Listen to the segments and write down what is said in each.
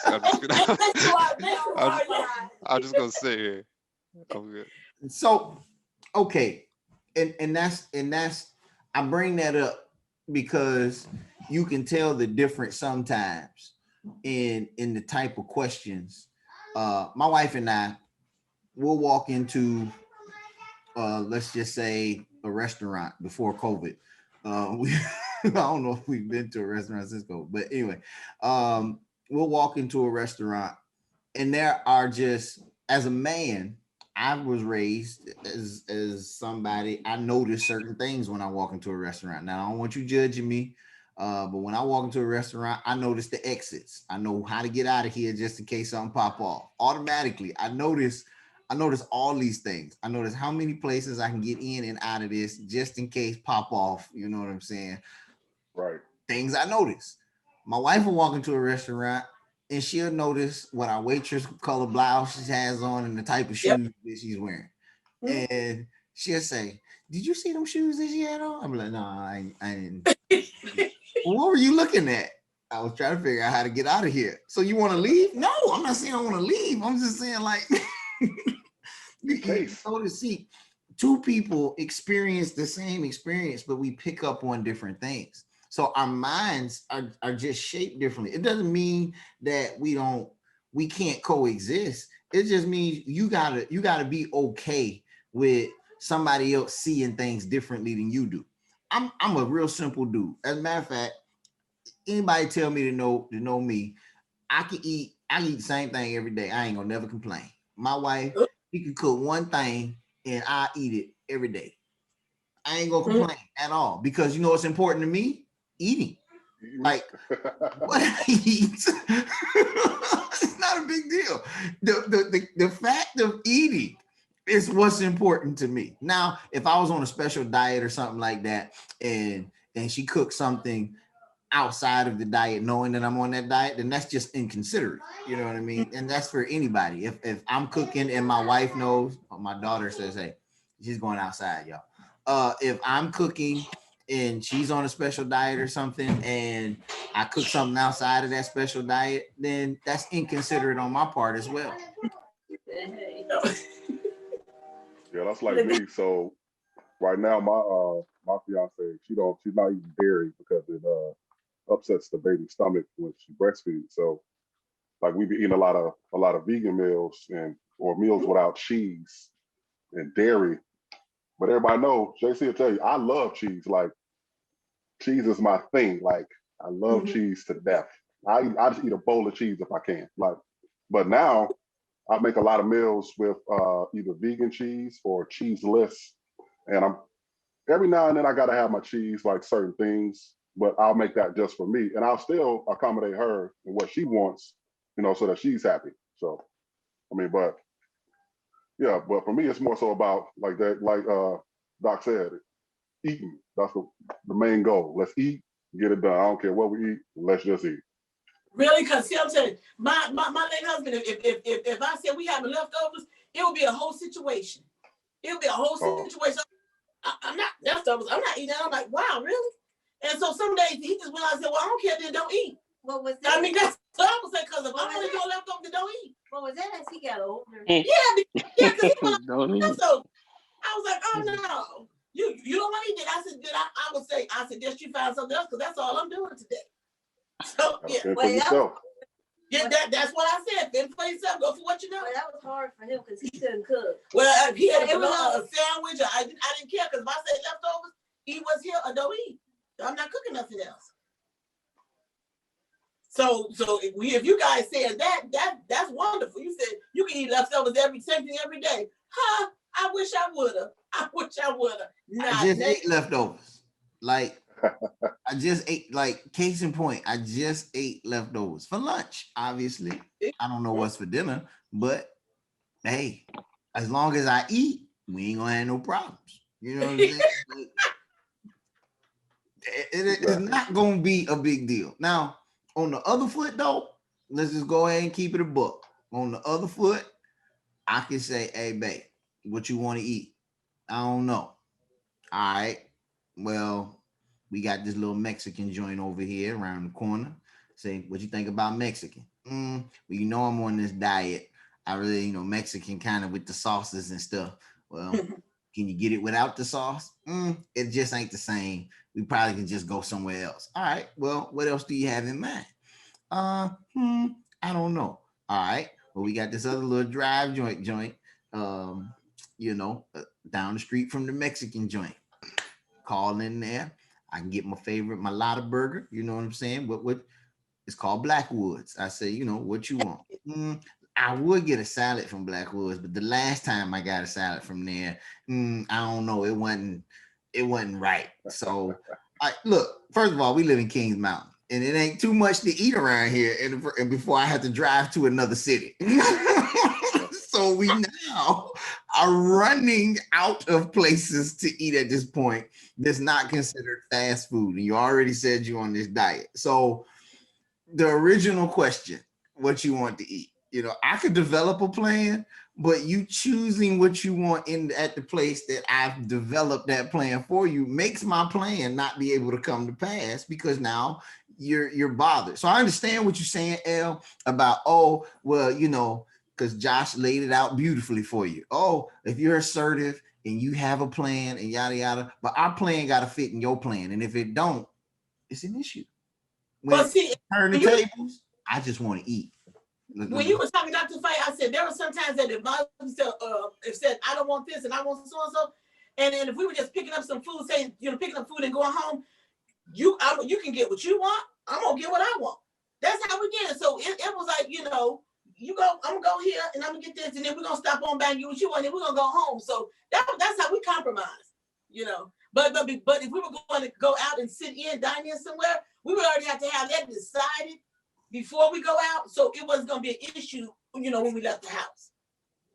I'm just gonna sit here. I'm good. So okay, and that's I bring that up because you can tell the difference sometimes in the type of questions. My wife and I will walk into let's just say a restaurant before COVID. We I don't know if we've been to a restaurant since COVID, but anyway, we'll walk into a restaurant and there are just as a man, I was raised as somebody. I notice certain things when I walk into a restaurant. Now I don't want you judging me, but when I walk into a restaurant, I notice the exits. I know how to get out of here just in case something pop off. Automatically, I notice all these things. I notice how many places I can get in and out of this just in case pop off. You know what I'm saying? Right. Things I notice. My wife will walk into a restaurant and she'll notice what our waitress color blouse she has on and the type of shoes that she's wearing. And she'll say, "Did you see them shoes that she had on?" I'm like, "No, I didn't." "Well, what were you looking at?" "I was trying to figure out how to get out of here." "So you want to leave?" "No, I'm not saying I want to leave. I'm just saying like you notice, see, two people experience the same experience, but we pick up on different things. So our minds are just shaped differently. It doesn't mean that we can't coexist. It just means you gotta be okay with somebody else seeing things differently than you do. I'm a real simple dude. As a matter of fact, anybody tell me to know me, I eat the same thing every day. I ain't gonna never complain. My wife, she can cook one thing and I eat it every day. I ain't gonna complain at all because you know what's important to me? Eating. Like what I eat, it's not a big deal. The fact of eating is what's important to me. Now, if I was on a special diet or something like that, and she cooked something outside of the diet, knowing that I'm on that diet, then that's just inconsiderate. You know what I mean? And that's for anybody. If I'm cooking and my wife knows, or my daughter says, "Hey, she's going outside, y'all." If I'm cooking and she's on a special diet or something, and I cook something outside of that special diet, then that's inconsiderate on my part as well. Yeah, that's like me. So right now, my fiance, she's not eating dairy because it upsets the baby's stomach when she breastfeeds. So like we be eating a lot of vegan meals and or meals without cheese and dairy. But everybody know, JC will tell you, I love cheese. Like cheese is my thing. Like I love cheese to death. I just eat a bowl of cheese if I can. Like, but now I make a lot of meals with either vegan cheese or cheeseless, and I'm every now and then I gotta have my cheese, like certain things, but I'll make that just for me, and I'll still accommodate her and what she wants, so that she's happy. So I mean, but yeah, but for me, it's more so about like that, like Doc said, eating. That's the main goal. Let's eat, get it done. I don't care what we eat. Let's just eat. Really, because see, I'm telling you, my late husband, if I said we having leftovers, it would be a whole situation. It would be a whole situation. I'm not leftovers. I'm not eating. I'm like, wow, really? And so some days he just went out and said, well, I don't care, then don't eat. What was that? I mean, that's what I would say, because if I want to go leftovers, then don't eat. What was that as he got older? Yeah, because he went out. So I was like, oh no, you don't want to eat it. I said, I would say, just you find something else, because that's all I'm doing today. So yeah. For yourself. Yeah, that's what I said. Fend for yourself. Go for what you know. Well, that was hard for him because he couldn't cook. Well, if he had a sandwich, or I didn't care, because if I say leftovers, eat what's here or don't eat. I'm not cooking nothing else. So if you guys said that's wonderful. You said you can eat leftovers every day. Huh? I wish I would have. I just ate leftovers. Like I just ate, like, case in point, I just ate leftovers for lunch. Obviously, I don't know what's for dinner, but hey, as long as I eat, we ain't gonna have no problems. You know what I'm saying? Like, it's not gonna be a big deal. Now, on the other foot, though, let's just go ahead and keep it a buck. On the other foot, I can say, "Hey, babe, what you want to eat?" "I don't know." "All right, well, we got this little Mexican joint over here around the corner. Say, what you think about Mexican?" Well, you know I'm on this diet. I really, Mexican kind of with the sauces and stuff. Well, can you get it without the sauce? It just ain't the same. We probably can just go somewhere else. All right. Well, what else do you have in mind? I don't know. All right. Well, we got this other little drive joint. Down the street from the Mexican joint. Call in there. I can get my Lotta burger. You know what I'm saying? What it's called Blackwoods. I say, what you want? I would get a salad from Blackwoods, but the last time I got a salad from there, I don't know. It wasn't right. So look, first of all, we live in Kings Mountain, and it ain't too much to eat around here. And before I have to drive to another city. So we now are running out of places to eat at this point that's not considered fast food. And you already said you're on this diet. So the original question, what you want to eat, I could develop a plan, but you choosing what you want at the place that I've developed that plan for you makes my plan not be able to come to pass because now you're bothered. So I understand what you're saying, Elle, about, because Josh laid it out beautifully for you. Oh, if you're assertive and you have a plan and yada, yada, but our plan got to fit in your plan. And if it don't, it's an issue. When turn the tables, I just want to eat. When you were talking Dr. Fight, I said there were sometimes that if my said I don't want this and I want so and so, and then if we were just picking up some food, saying picking up food and going home, you can get what you want. I'm gonna get what I want. That's how we did it. So it was like you go, I'm gonna go here and I'm gonna get this, and then we're gonna stop on back you what you want, and then we're gonna go home. So that's how we compromise, But if we were going to go out and dine in somewhere, we would already have to have that decided before we go out, so it wasn't gonna be an issue, when we left the house.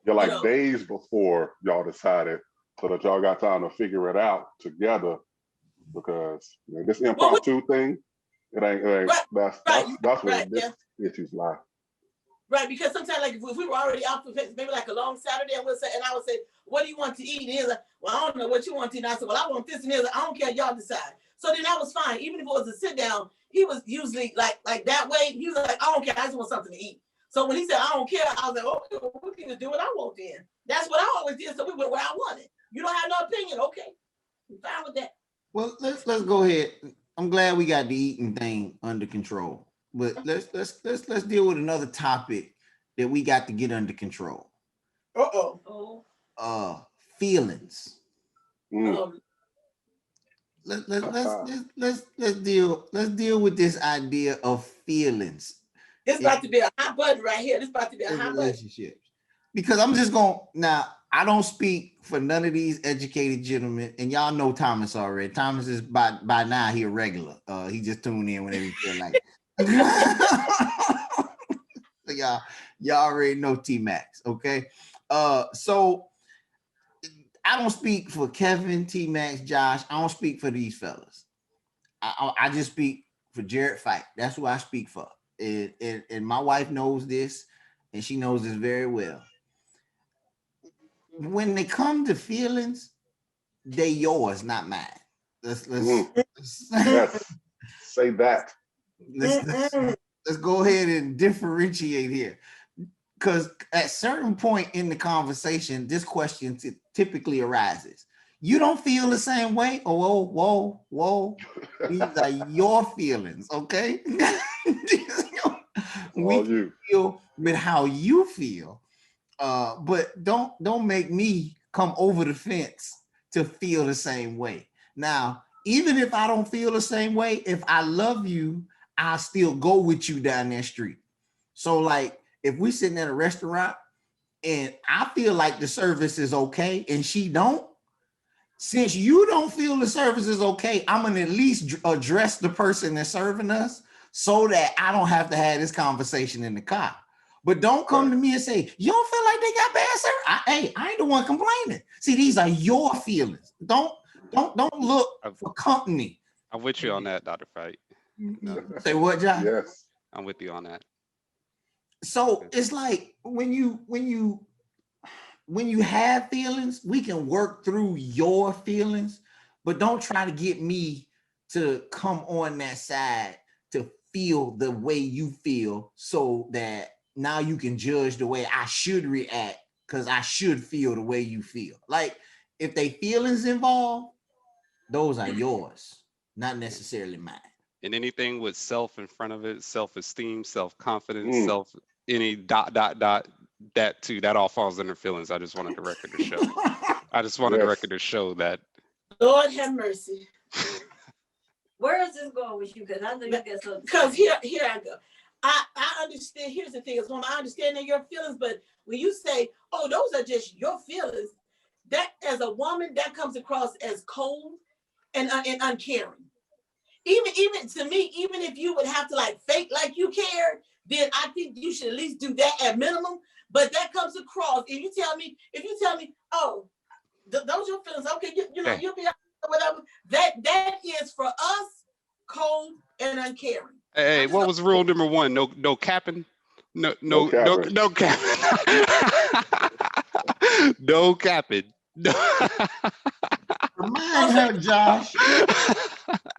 Yeah, days before y'all decided, so that y'all got time to figure it out together, because this impromptu thing, it ain't that's where this issues lie. Right, because sometimes if we were already out for maybe like a long Saturday, and I would say, what do you want to eat? And he was like, well, I don't know what you want to eat. And I said, well, I want this. And he was like, I don't care, y'all decide. So then that was fine. Even if it was a sit down, he was usually like that way. He was like, I don't care, I just want something to eat. So when he said, I don't care, I was like, okay, well, we can just do what I want then. That's what I always did. So we went where I wanted. You don't have no opinion, okay? I'm fine with that. Well, let's go ahead. I'm glad we got the eating thing under control. But let's deal with another topic that we got to get under control. Feelings. Let's deal with this idea of feelings. This about to be a hot button right here. This about to be a hot relationship. Because I'm just going now. I don't speak for none of these educated gentlemen, and y'all know Thomas already. Thomas is by now he a regular. He just tuned in whenever he feel like it. So y'all already know T-Max, okay? So I don't speak for Kevin, T-Max, Josh. I don't speak for these fellas. I just speak for Jared Fight. That's who I speak for. And my wife knows this, and she knows this very well. When they come to feelings, they yours, not mine. Let's say that. Let's go ahead and differentiate here, because at certain point in the conversation, this question typically arises. You don't feel the same way? Oh, whoa. These are your feelings, okay? We feel with how you feel. But don't make me come over the fence to feel the same way. Now, even if I don't feel the same way, if I love you, I'll still go with you down that street. So like if we sitting at a restaurant and I feel like the service is okay and she don't, since you don't feel the service is okay, I'm gonna at least address the person that's serving us so that I don't have to have this conversation in the car. But don't come to me and say, you don't feel like they got bad service. I ain't the one complaining. See, these are your feelings. Don't look for company. I'm with you on that, Dr. Fight. Say what, John? Yes. I'm with you on that. So it's like when you have feelings, we can work through your feelings, but don't try to get me to come on that side to feel the way you feel so that now you can judge the way I should react because I should feel the way you feel. Like if they feelings involved, those are yours, not necessarily mine. And anything with self in front of it, self-esteem, self-confidence, Mm. any that too, that all falls under feelings. I just wanted the record to show. I just wanted the Yes. record to show that. Lord have mercy. Where is this going with you? Because I know you got something. Because here I go. I understand. Here's the thing: is when I understand that your feelings, but when you say, "Oh, those are just your feelings," that as a woman, that comes across as cold and uncaring. Even to me, even if you would have to like fake like you care, then I think you should at least do that at minimum. But that comes across if you tell me, oh, those your feelings, okay, you know, Okay. you'll be whatever. That is for us cold and uncaring. Hey, what was rule number 1? No capping. No capping. capping. No capping. No. Remind her, Josh.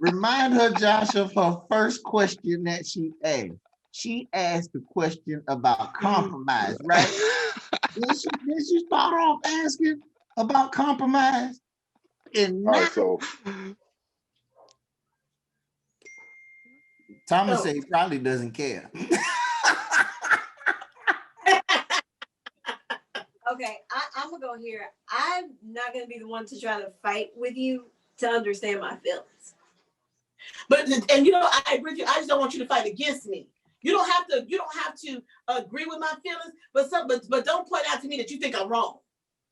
Remind her, Josh, of her first question that she asked. She asked a question about compromise, right? Did she start off asking about compromise? And All now right, so Thomas said he probably doesn't care. Okay, I'm gonna go here. I'm not gonna be the one to try to fight with you to understand my feelings. But and you know, I agree with you. I just don't want you to fight against me. You don't have to agree with my feelings, but don't point out to me that you think I'm wrong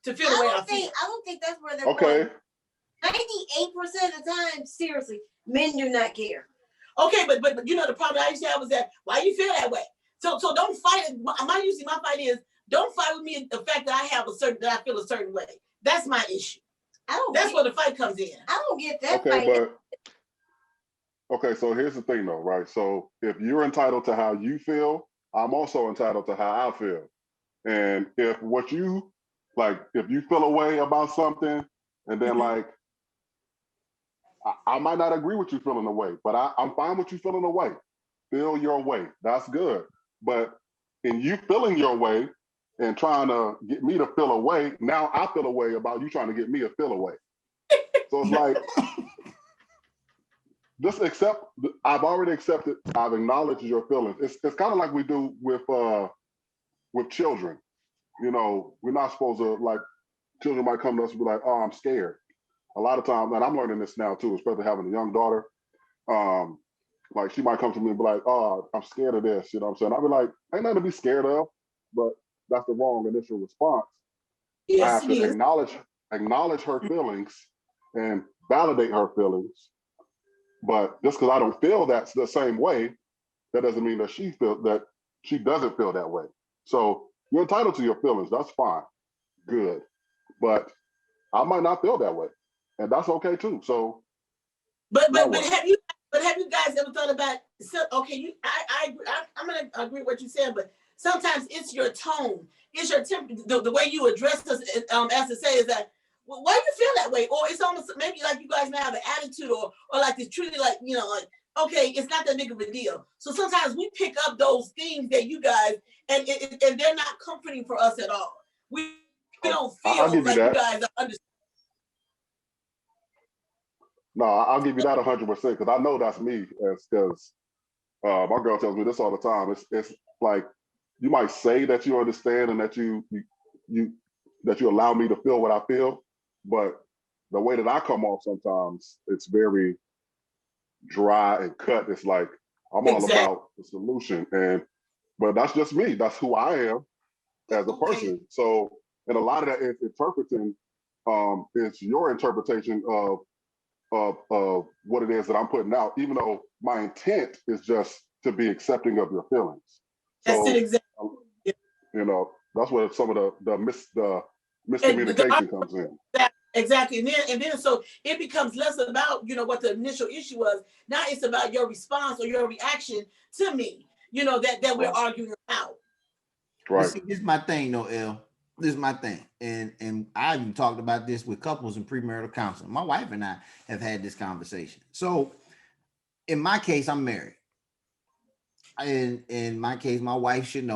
to feel the way I feel. I don't think that's where they're okay. 98% of the time, seriously, men do not care. Okay, but you know the problem I used to have was that why you feel that way. So don't fight. My fight is don't fight with me the fact that I feel a certain way. That's my issue. That's where the fight comes in. I don't get that Okay, fight. okay, so here's the thing though, right? So if you're entitled to how you feel, I'm also entitled to how I feel. And if what you like, if you feel a way about something, and then like I might not agree with you feeling a way, but I'm fine with you feeling a way. Feel your way. That's good. But in you feeling your way and trying to get me to feel a way, now I feel a way about you trying to get me to feel a way. So it's like, just accept. I've already accepted. I've acknowledged your feelings. It's kind of like we do with children. You know, we're not supposed to like. Children might come to us and be like, "Oh, I'm scared." A lot of times, and I'm learning this now too, especially having a young daughter. Like she might come to me and be like, "Oh, I'm scared of this." You know what I'm saying? I'll be like, "Ain't nothing to be scared of," but that's the wrong initial response. I have to acknowledge her feelings and validate her feelings. But just because I don't feel that's the same way, that doesn't mean that she doesn't feel that way. So you're entitled to your feelings. That's fine, good. But I might not feel that way, and that's okay too. So, but have you guys ever thought about? So okay, I'm gonna agree with what you said, but sometimes it's your tone, it's your temper, the way you address us. As to say is that. Well, why do you feel that way? Or it's almost maybe like you guys may have an attitude or like it's truly like, you know, like, okay, it's not that big of a deal. So sometimes we pick up those things that you guys, and they're not comforting for us at all. We don't feel like you guys are understanding. No, I'll give you that 100% because I know that's me. Because my girl tells me this all the time. It's like you might say that you understand and that you allow me to feel what I feel. But the way that I come off sometimes, it's very dry and cut. It's like I'm all about the solution, but that's just me. That's who I am as a person. So, and a lot of that is interpreting. It's your interpretation of what it is that I'm putting out, even though my intent is just to be accepting of your feelings. So, that's it exactly. You know, that's where some of the miscommunication comes in. Exactly. And then so it becomes less about, you know, what the initial issue was. Now it's about your response or your reaction to me, you know, that we're arguing about. Right. See, this is my thing, though, El. This is my thing. And I even talked about this with couples in premarital counseling. My wife and I have had this conversation. So in my case, I'm married. in my case, my wife should know.